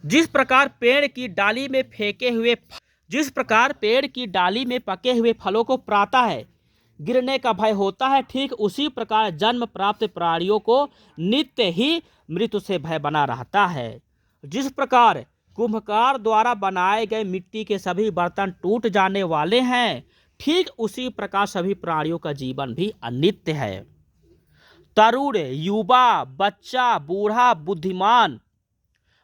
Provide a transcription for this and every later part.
जिस प्रकार पेड़ की डाली में पके हुए फलों को प्रातः गिरने का भय होता है, ठीक उसी प्रकार जन्म प्राप्त प्राणियों को नित्य ही मृत्यु से भय बना रहता है। जिस प्रकार कुम्भकार द्वारा बनाए गए मिट्टी के सभी बर्तन टूट जाने वाले हैं, ठीक उसी प्रकार सभी प्राणियों का जीवन भी अनित्य है। तरुण, युवा, बच्चा, बूढ़ा, बुद्धिमान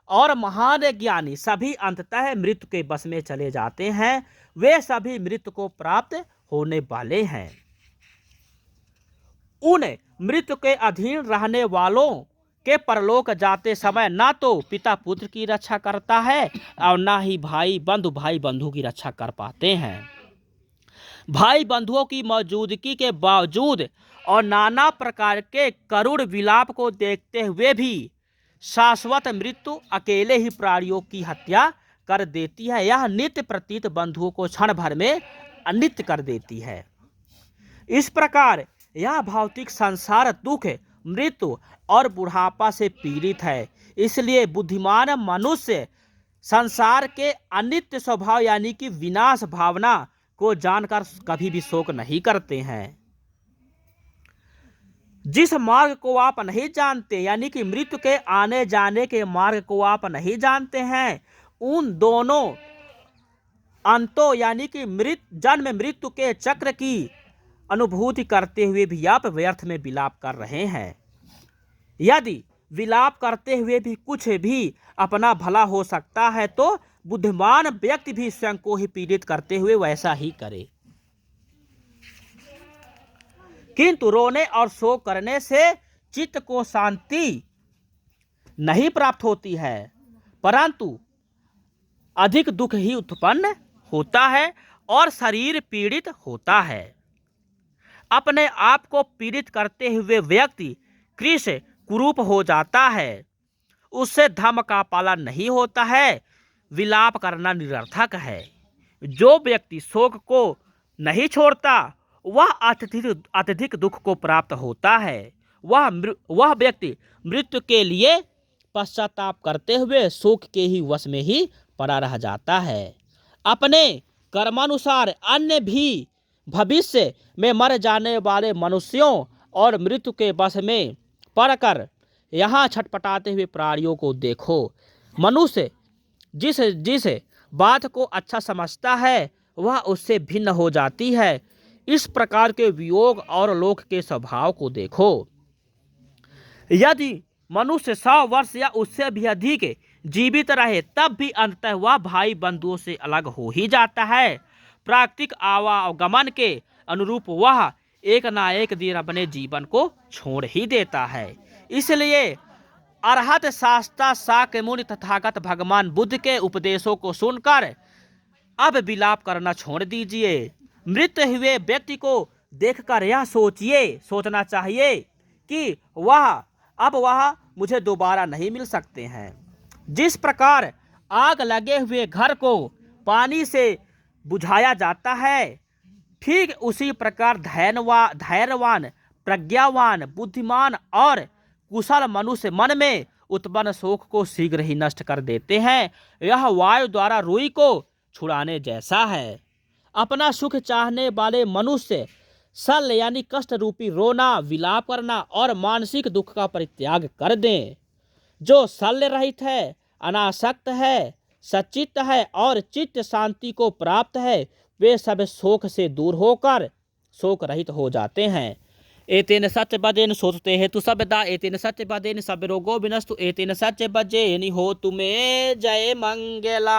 और महान ज्ञानी सभी अंततः मृत्यु के बस में चले जाते हैं। वे सभी मृत्यु को प्राप्त होने वाले हैं। उन मृत्यु के अधीन रहने वालों के परलोक जाते समय ना तो पिता पुत्र की रक्षा करता है और ना ही भाई बंधु की रक्षा कर पाते हैं। भाई बंधुओं की मौजूदगी के बावजूद और नाना प्रकार के करुण विलाप को देखते हुए भी शाश्वत मृत्यु अकेले ही प्राणियों की हत्या कर देती है। यह नित्य प्रतीत बंधुओं को क्षण भर में अनित्य कर देती है। इस प्रकार यह भौतिक संसार दुख, मृत्यु और बुढ़ापा से पीड़ित है। इसलिए बुद्धिमान मनुष्य संसार के अनित्य स्वभाव यानी कि विनाश भावना को जानकर कभी भी शोक नहीं करते हैं। जिस मार्ग को आप नहीं जानते यानी कि मृत्यु के आने जाने के मार्ग को आप नहीं जानते हैं, उन दोनों अंतों यानी कि जन्म मृत्यु के चक्र की अनुभूति करते हुए भी आप व्यर्थ में विलाप कर रहे हैं। यदि विलाप करते हुए भी कुछ भी अपना भला हो सकता है तो बुद्धिमान व्यक्ति भी स्वयं को ही पीड़ित करते हुए वैसा ही करे। किंतु रोने और शोक करने से चित्त को शांति नहीं प्राप्त होती है, परंतु अधिक दुख ही उत्पन्न होता है और शरीर पीड़ित होता है। अपने आप को पीड़ित करते हुए व्यक्ति कृश कुरूप हो जाता है। उससे धर्म का पालन नहीं होता है। विलाप करना निरर्थक है। जो व्यक्ति शोक को नहीं छोड़ता वह अत्यधिक दुख को प्राप्त होता है। वह व्यक्ति मृत्यु के लिए पश्चाताप करते हुए शोक के ही वश में ही पड़ा रह जाता है। अपने कर्मानुसार अन्य भी भविष्य में मर जाने वाले मनुष्यों और मृत्यु के वश में पड़कर यहाँ छटपटाते हुए प्राणियों को देखो। मनुष्य जिस बात को अच्छा समझता है वह उससे भिन्न हो जाती है। इस प्रकार के वियोग और लोक के स्वभाव को देखो। यदि मनुष्य 100 वर्ष या उससे भी अधिक जीवित रहे तब भी अंततः वह भाई बंधुओं से अलग हो ही जाता है। प्राकृतिक आवागमन के अनुरूप वह एक ना एक दिन अपने जीवन को छोड़ ही देता है। इसलिए अरहत शास्ता शाक्य मुनि तथागत भगवान बुद्ध के उपदेशों को सुनकर अब विलाप करना छोड़ दीजिए। मृत हुए व्यक्ति को देखकर यह सोचना चाहिए कि वह मुझे दोबारा नहीं मिल सकते हैं। जिस प्रकार आग लगे हुए घर को पानी से बुझाया जाता है, ठीक उसी प्रकार धैर्यवान, प्रज्ञावान, बुद्धिमान और कुशल मनुष्य मन में उत्पन्न शोक को शीघ्र ही नष्ट कर देते हैं। यह वायु द्वारा रुई को छुड़ाने जैसा है। अपना सुख चाहने वाले मनुष्य शल्य यानी कष्ट रूपी रोना, विलाप करना और मानसिक दुख का परित्याग कर दें। जो शल्य रहित है, अनासक्त है, सचित्त है और चित्त शांति को प्राप्त है, वे सब शोक से दूर होकर शोक रहित हो जाते हैं। एतेन सत्यवदेन सोचते हेतु सबदा एतेन सत्यवदेन सब रोगो विनस्तु एतेन सत्यवजेनि होतु मे जय मंगलानि।